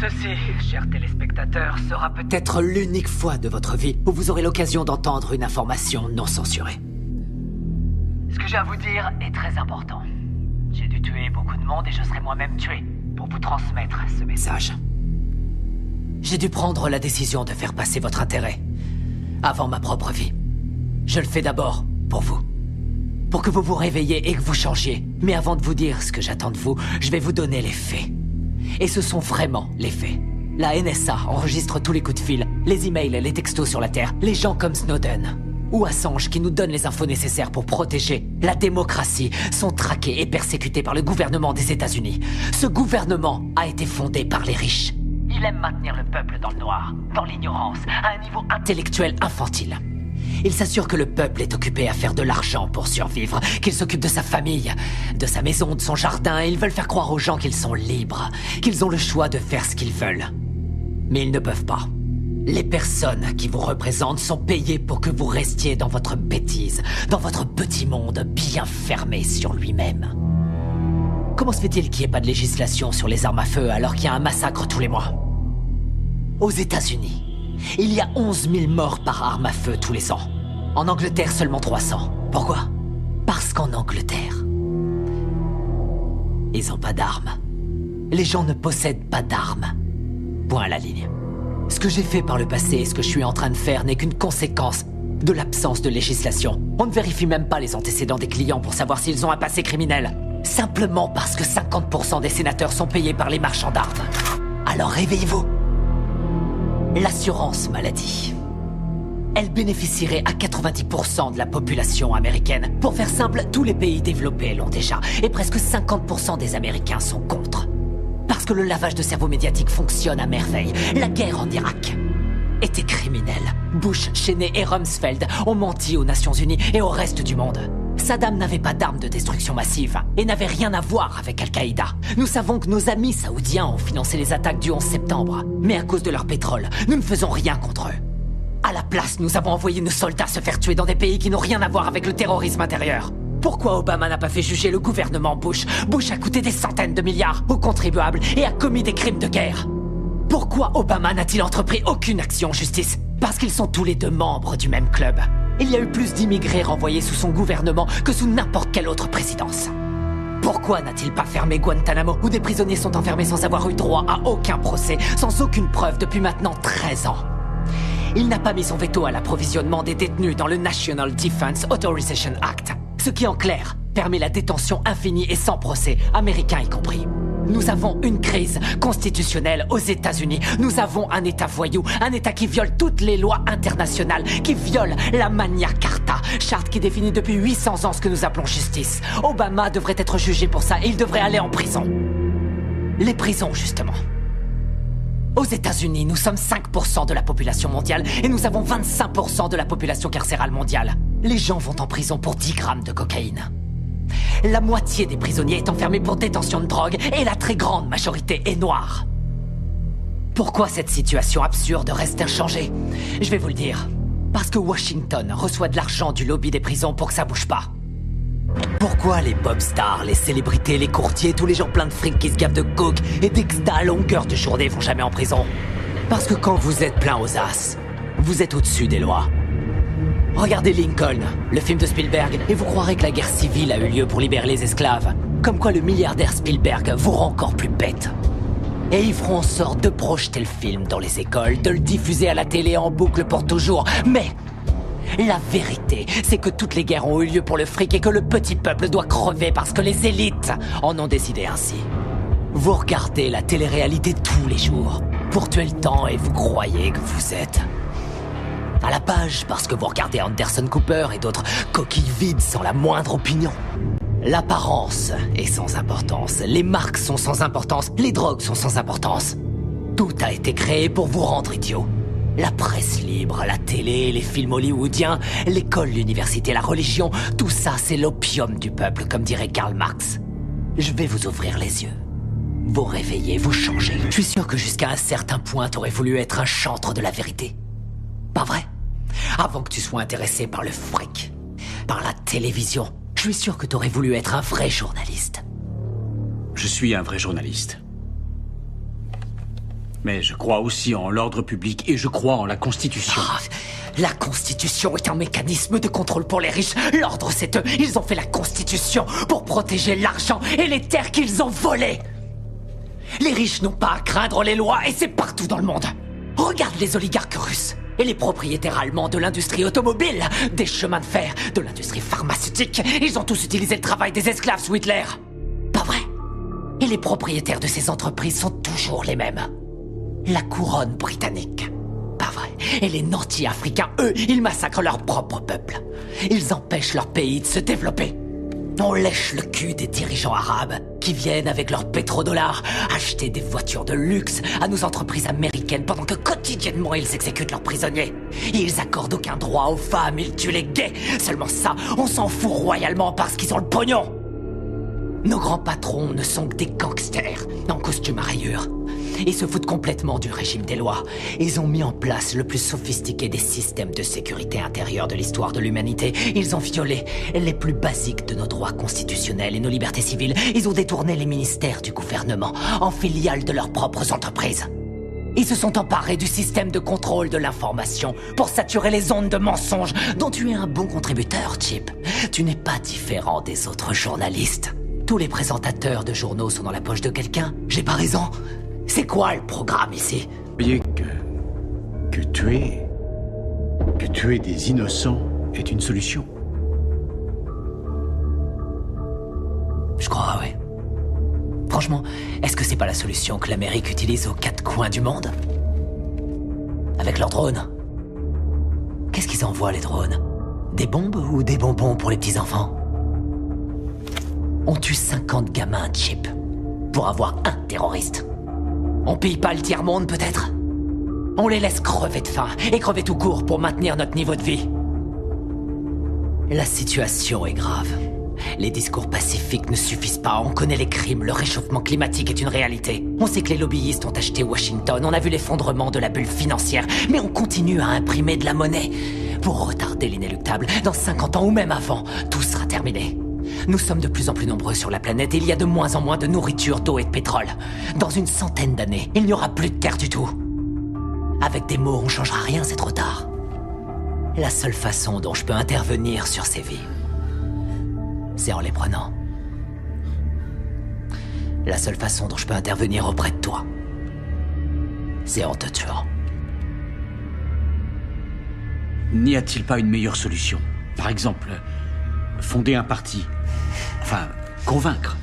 Ceci, chers téléspectateurs, sera peut-être l'unique fois de votre vie où vous aurez l'occasion d'entendre une information non censurée. Ce que j'ai à vous dire est très important. J'ai dû tuer beaucoup de monde et je serai moi-même tué pour vous transmettre ce message. J'ai dû prendre la décision de faire passer votre intérêt avant ma propre vie. Je le fais d'abord pour vous. Pour que vous vous réveilliez et que vous changiez. Mais avant de vous dire ce que j'attends de vous, je vais vous donner les faits. Et ce sont vraiment les faits. La NSA enregistre tous les coups de fil, les emails, les textos sur la Terre, les gens comme Snowden ou Assange qui nous donnent les infos nécessaires pour protéger la démocratie sont traqués et persécutés par le gouvernement des États-Unis. Ce gouvernement a été fondé par les riches. Il aime maintenir le peuple dans le noir, dans l'ignorance, à un niveau intellectuel infantile. Il s'assure que le peuple est occupé à faire de l'argent pour survivre, qu'il s'occupe de sa famille, de sa maison, de son jardin, et ils veulent faire croire aux gens qu'ils sont libres, qu'ils ont le choix de faire ce qu'ils veulent. Mais ils ne peuvent pas. Les personnes qui vous représentent sont payées pour que vous restiez dans votre bêtise, dans votre petit monde bien fermé sur lui-même. Comment se fait-il qu'il n'y ait pas de législation sur les armes à feu alors qu'il y a un massacre tous les mois? Aux États-Unis, il y a 11 000 morts par arme à feu tous les ans. En Angleterre, seulement 300. Pourquoi? Parce qu'en Angleterre, ils n'ont pas d'armes. Les gens ne possèdent pas d'armes. Point à la ligne. Ce que j'ai fait par le passé et ce que je suis en train de faire n'est qu'une conséquence de l'absence de législation. On ne vérifie même pas les antécédents des clients pour savoir s'ils ont un passé criminel. Simplement parce que 50% des sénateurs sont payés par les marchands d'armes. Alors réveillez-vous. L'assurance maladie. Elle bénéficierait à 90% de la population américaine. Pour faire simple, tous les pays développés l'ont déjà. Et presque 50% des Américains sont contre. Parce que le lavage de cerveau médiatique fonctionne à merveille. La guerre en Irak était criminelle. Bush, Cheney et Rumsfeld ont menti aux Nations Unies et au reste du monde. Saddam n'avait pas d'armes de destruction massive et n'avait rien à voir avec Al-Qaïda. Nous savons que nos amis saoudiens ont financé les attaques du 11 septembre. Mais à cause de leur pétrole, nous ne faisons rien contre eux. À la place, nous avons envoyé nos soldats se faire tuer dans des pays qui n'ont rien à voir avec le terrorisme intérieur. Pourquoi Obama n'a pas fait juger le gouvernement Bush? Bush a coûté des centaines de milliards aux contribuables et a commis des crimes de guerre. Pourquoi Obama n'a-t-il entrepris aucune action en justice? Parce qu'ils sont tous les deux membres du même club. Il y a eu plus d'immigrés renvoyés sous son gouvernement que sous n'importe quelle autre présidence. Pourquoi n'a-t-il pas fermé Guantanamo, où des prisonniers sont enfermés sans avoir eu droit à aucun procès, sans aucune preuve depuis maintenant 13 ans? Il n'a pas mis son veto à l'approvisionnement des détenus dans le National Defense Authorization Act, ce qui en clair permet la détention infinie et sans procès, américains y compris. Nous avons une crise constitutionnelle aux États-Unis. Nous avons un État voyou, un État qui viole toutes les lois internationales, qui viole la Magna Carta, charte qui définit depuis 800 ans ce que nous appelons justice. Obama devrait être jugé pour ça et il devrait aller en prison. Les prisons, justement. Aux États-Unis, nous sommes 5% de la population mondiale et nous avons 25% de la population carcérale mondiale. Les gens vont en prison pour 10 grammes de cocaïne. La moitié des prisonniers est enfermée pour détention de drogue et la très grande majorité est noire. Pourquoi cette situation absurde reste inchangée? Je vais vous le dire. Parce que Washington reçoit de l'argent du lobby des prisons pour que ça bouge pas. Pourquoi les pop stars, les célébrités, les courtiers, tous les gens pleins de fric qui se gavent de coke et d'exta à longueur de journée vont jamais en prison? Parce que quand vous êtes plein aux as, vous êtes au-dessus des lois. Regardez Lincoln, le film de Spielberg, et vous croirez que la guerre civile a eu lieu pour libérer les esclaves. Comme quoi le milliardaire Spielberg vous rend encore plus bête. Et ils feront en sorte de projeter le film dans les écoles, de le diffuser à la télé en boucle pour toujours. Mais la vérité, c'est que toutes les guerres ont eu lieu pour le fric et que le petit peuple doit crever parce que les élites en ont décidé ainsi. Vous regardez la télé-réalité tous les jours pour tuer le temps et vous croyez que vous êtes à la page parce que vous regardez Anderson Cooper et d'autres coquilles vides sans la moindre opinion. L'apparence est sans importance, les marques sont sans importance, les drogues sont sans importance. Tout a été créé pour vous rendre idiot. La presse libre, la télé, les films hollywoodiens, l'école, l'université, la religion, tout ça c'est l'opium du peuple, comme dirait Karl Marx. Je vais vous ouvrir les yeux. Vous réveiller, vous changer. Je suis sûr que jusqu'à un certain point t'aurais voulu être un chantre de la vérité. Pas vrai? Avant que tu sois intéressé par le fric, par la télévision, je suis sûr que t'aurais voulu être un vrai journaliste. Je suis un vrai journaliste. Mais je crois aussi en l'ordre public et je crois en la Constitution. Ah, la Constitution est un mécanisme de contrôle pour les riches. L'ordre, c'est eux. Ils ont fait la Constitution pour protéger l'argent et les terres qu'ils ont volées. Les riches n'ont pas à craindre les lois et c'est partout dans le monde. Regarde les oligarques russes et les propriétaires allemands de l'industrie automobile, des chemins de fer, de l'industrie pharmaceutique. Ils ont tous utilisé le travail des esclaves sous Hitler. Pas vrai? Et les propriétaires de ces entreprises sont toujours les mêmes. La couronne britannique. Pas vrai. Et les nantis africains, eux, ils massacrent leur propre peuple. Ils empêchent leur pays de se développer. On lèche le cul des dirigeants arabes qui viennent avec leurs pétrodollars acheter des voitures de luxe à nos entreprises américaines pendant que quotidiennement ils exécutent leurs prisonniers. Ils accordent aucun droit aux femmes, ils tuent les gays. Seulement ça, on s'en fout royalement parce qu'ils ont le pognon. Nos grands patrons ne sont que des gangsters en costume à rayures. Ils se foutent complètement du régime des lois. Ils ont mis en place le plus sophistiqué des systèmes de sécurité intérieure de l'histoire de l'humanité. Ils ont violé les plus basiques de nos droits constitutionnels et nos libertés civiles. Ils ont détourné les ministères du gouvernement en filiales de leurs propres entreprises. Ils se sont emparés du système de contrôle de l'information pour saturer les ondes de mensonges dont tu es un bon contributeur, Chip. Tu n'es pas différent des autres journalistes. Tous les présentateurs de journaux sont dans la poche de quelqu'un. J'ai pas raison? C'est quoi le programme ici? Vous voyez que tuer des innocents est une solution. Je crois, oui. Franchement, est-ce que c'est pas la solution que l'Amérique utilise aux quatre coins du monde? Avec leurs drones. Qu'est-ce qu'ils envoient, les drones? Des bombes ou des bonbons pour les petits-enfants? On tue 50 gamins, Chip, pour avoir un terroriste. On paye pas le tiers-monde, peut-être? On les laisse crever de faim, et crever tout court pour maintenir notre niveau de vie. La situation est grave. Les discours pacifiques ne suffisent pas, on connaît les crimes, le réchauffement climatique est une réalité. On sait que les lobbyistes ont acheté Washington, on a vu l'effondrement de la bulle financière, mais on continue à imprimer de la monnaie. Pour retarder l'inéluctable, dans 50 ans ou même avant, tout sera terminé. Nous sommes de plus en plus nombreux sur la planète et il y a de moins en moins de nourriture, d'eau et de pétrole. Dans une centaine d'années, il n'y aura plus de terre du tout. Avec des mots, on changera rien, c'est trop tard. La seule façon dont je peux intervenir sur ces vies, c'est en les prenant. La seule façon dont je peux intervenir auprès de toi, c'est en te tuant. N'y a-t-il pas une meilleure solution? Par exemple, fonder un parti. Enfin, convaincre.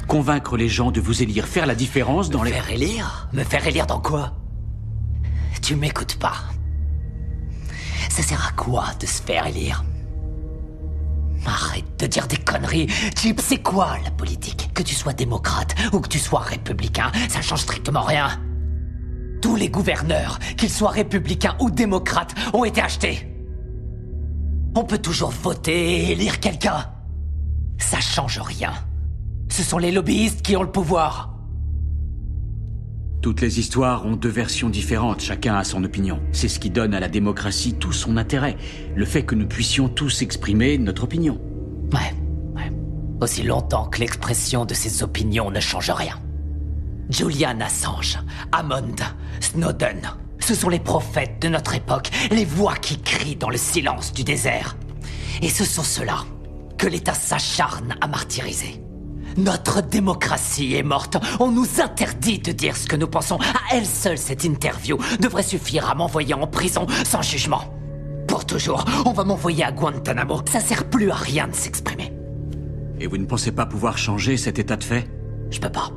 Convaincre les gens de vous élire, faire la différence dans les... Me faire élire? Me faire élire dans quoi? Tu m'écoutes pas. Ça sert à quoi de se faire élire? Arrête de dire des conneries. Chip, c'est quoi la politique? Que tu sois démocrate ou que tu sois républicain, ça change strictement rien. Tous les gouverneurs, qu'ils soient républicains ou démocrates, ont été achetés. On peut toujours voter et élire quelqu'un. Ça change rien. Ce sont les lobbyistes qui ont le pouvoir. Toutes les histoires ont deux versions différentes, chacun a son opinion. C'est ce qui donne à la démocratie tout son intérêt. Le fait que nous puissions tous exprimer notre opinion. Ouais. Aussi longtemps que l'expression de ces opinions ne change rien. Julian Assange, Hammond, Snowden, ce sont les prophètes de notre époque, les voix qui crient dans le silence du désert. Et ce sont ceux-là que l'État s'acharne à martyriser. Notre démocratie est morte. On nous interdit de dire ce que nous pensons. À elle seule, cette interview devrait suffire à m'envoyer en prison sans jugement. Pour toujours, on va m'envoyer à Guantanamo. Ça sert plus à rien de s'exprimer. Et vous ne pensez pas pouvoir changer cet état de fait? Je peux pas.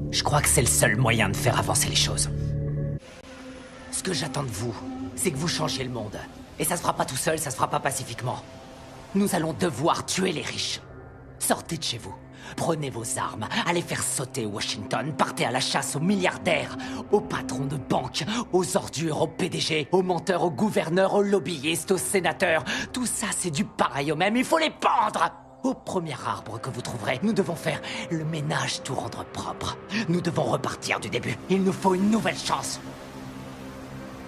Je crois que c'est le seul moyen de faire avancer les choses. Ce que j'attends de vous, c'est que vous changiez le monde. Et ça se fera pas tout seul, ça se fera pas pacifiquement. Nous allons devoir tuer les riches. Sortez de chez vous. Prenez vos armes, allez faire sauter Washington, partez à la chasse aux milliardaires, aux patrons de banques, aux ordures, aux PDG, aux menteurs, aux gouverneurs, aux lobbyistes, aux sénateurs. Tout ça, c'est du pareil au même, il faut les pendre! Au premier arbre que vous trouverez, nous devons faire le ménage, tout rendre propre. Nous devons repartir du début. Il nous faut une nouvelle chance.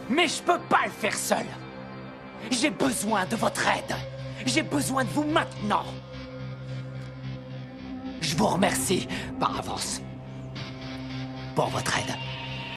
Mais je peux pas le faire seul. J'ai besoin de votre aide. J'ai besoin de vous maintenant. je vous remercie par avance pour votre aide.